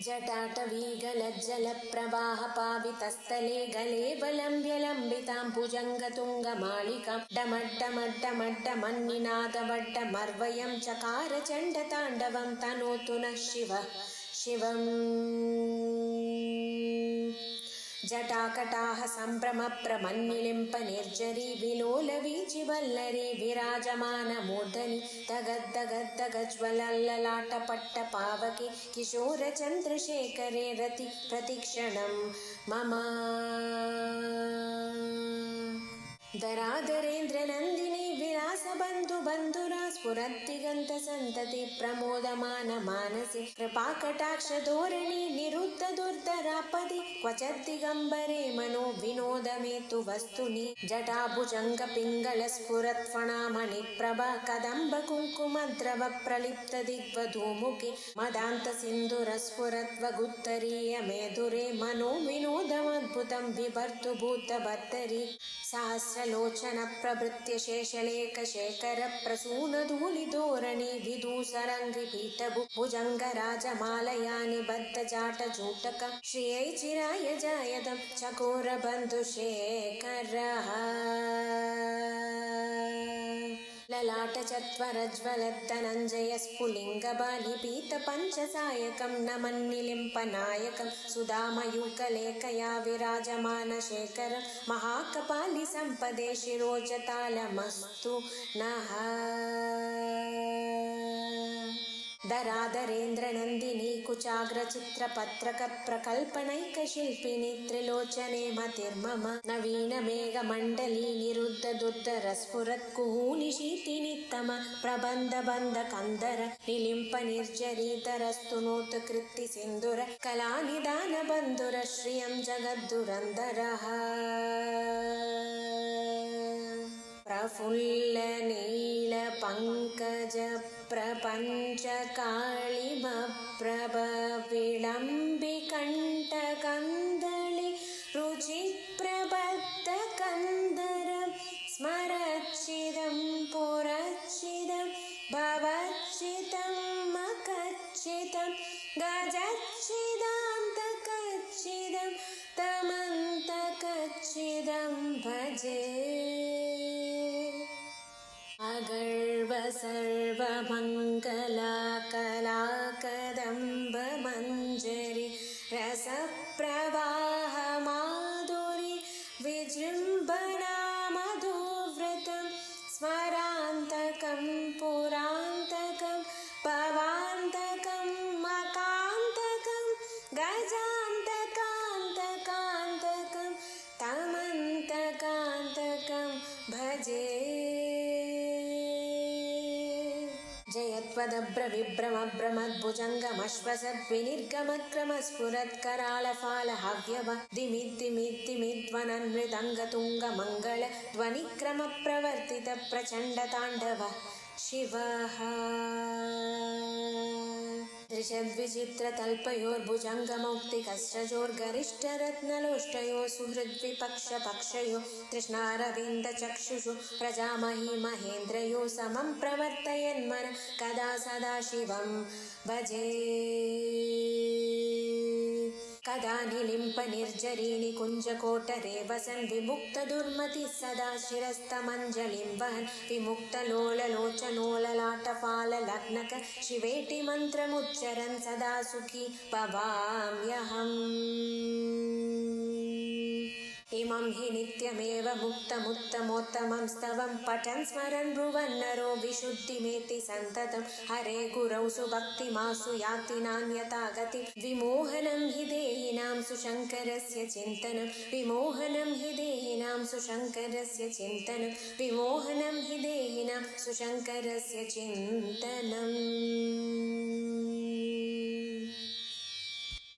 जटाटवीगलज्जलप्रवाहपावितस्थले गलेवलम्ब्यलम्बितां भुजङ्गतुङ्गमालिकां डमड्डमड्डमड्डमन्निनादवड्डमर्वयं चकार चण्डताण्डवं तनोतु नः शिवम्। जटाकटाह सम्भ्रमप्रमन्निलिम्प निर्जरी विलोलवीचिवल्लरी विराजमानमूर्धनि दगद्दगद्दगज्ज्वलल्ललाटपट्टपावके किशोरचन्द्रशेखरे रति प्रतिक्षणं मम। धराधरेन्द्रनन्दिनी विलासबन्धुबन्धुरा स्फुरद्दिगन्तसन्तति प्रमोदमान मानसे कृपाकटाक्षधोरणी निरुद्धदुर्धरापदि क्वचिद्दिगम्बरे मनो विनोदमेतु वस्तुनि जटाभुजङ्गपिङ्गलस्फुरत्फणामणिप्रभा कदम्बकुङ्कुमद्रव प्रलिप्तदिग्वधूमुखे मदान्तसिन्दूरस्फुरद्वगुत्तरीयमेधुरे मनो विनोदमद्भुतं बिभर्तु भूतभर्तरि सहस्रलोचन प्रभृत्य शेषलेखशेखर प्रसूनधूलिधोरणी विदूसरङ्गिपीठभु भुजङ्गराजमालयानि बद्धजाटजूटक श्रियै चिराय जायतं चकोरबन्धुशेखरः। ललाटचत्वरज्वलद्धनञ्जयस्फुलिङ्गबालिपीतपञ्चसायकं नमन्निलिम्पनायकं सुधामयूकलेखया विराजमानशेखरं महाकपालिसम्पदे शिरोजतालमस्तु नः। धराधरेन्द्रनन्दिनी कुचाग्रचित्रपत्रकप्रकल्पनैकशिल्पिनी त्रिलोचने मतिर्मम नवीनमेघमण्डली निरुद्धदुद्धरस्फुरत्कुहूनिशीतिनित्तम प्रबन्धबन्धकन्धर निलिम्पनिर्जरीतरस्तु नोत्कृत्तिसिन्धुर कलानिदानबन्धुर श्रियं जगद्दुरन्धरः। प्रफुल्लनीलपङ्कजप्रपञ्चकाळिमप्रभविडम्बिकण्ठकन्दळि रुचिप्रबद्धकन्दर स्मरच्चिदं पुरच्चिदं भवच्चितं मकच्चितं गजच्चिदान्तकच्चिदं तमन्तकच्चिदं भजे। अगर्व सर्वमङ्गला कलाकदम्बमञ्जरी रसप्रवाहमाधुरी विजृम्भणा मधुव्रतं स्मरान्तकं पुरान्तकं भवान्तकं मकान्तकं गजान्तकान्तकान्तकं तमन्तकान्तकं भजे। जयत्वदभ्रविभ्रमभ्रमद्भुजङ्गमश्वसद्विनिर्गमक्रमस्फुरत्करालफालहव्यव दिमिद्दिमिद्दिमिद्वननृदङ्गतुङ्गमङ्गल ध्वनिक्रमप्रवर्तितप्रचण्डताण्डव शिवः। दृशद्विचित्रतल्पयोर्भुजङ्गमौक्तिकस्रजोर्गरिष्ठरत्नलोष्टयो सुहृद्विपक्षपक्षयो तृष्णारविन्दचक्षुषु प्रजामही महेन्द्रयो समं प्रवर्तयन्मन कदा सदा शिवं भजे। कदा निलिम्पनिर्जरीनि कुञ्जकोटरे वसन् विमुक्तदुर्मतिः सदा शिरस्तमञ्जलिं वहन् विमुक्तलोललोचनोललाटफाललग्नक शिवेटि मन्त्रमुच्चरन् सदा सुखी भवाम्यहम्। इमं हि नित्यमेव मुक्तमुत्तमोत्तमं स्तवं पठन् स्मरन् भ्रुवन्नरो विशुद्धिमेति सन्ततं हरे गुरौ सुभक्तिमासु याति नान्यथा गतिं विमोहनं हि देहिनां सुशङ्करस्य चिन्तनं विमोहनं हि देहिनां सुशङ्करस्य चिन्तनं विमोहनं हि देहिनां सुशङ्करस्य चिन्तनम्।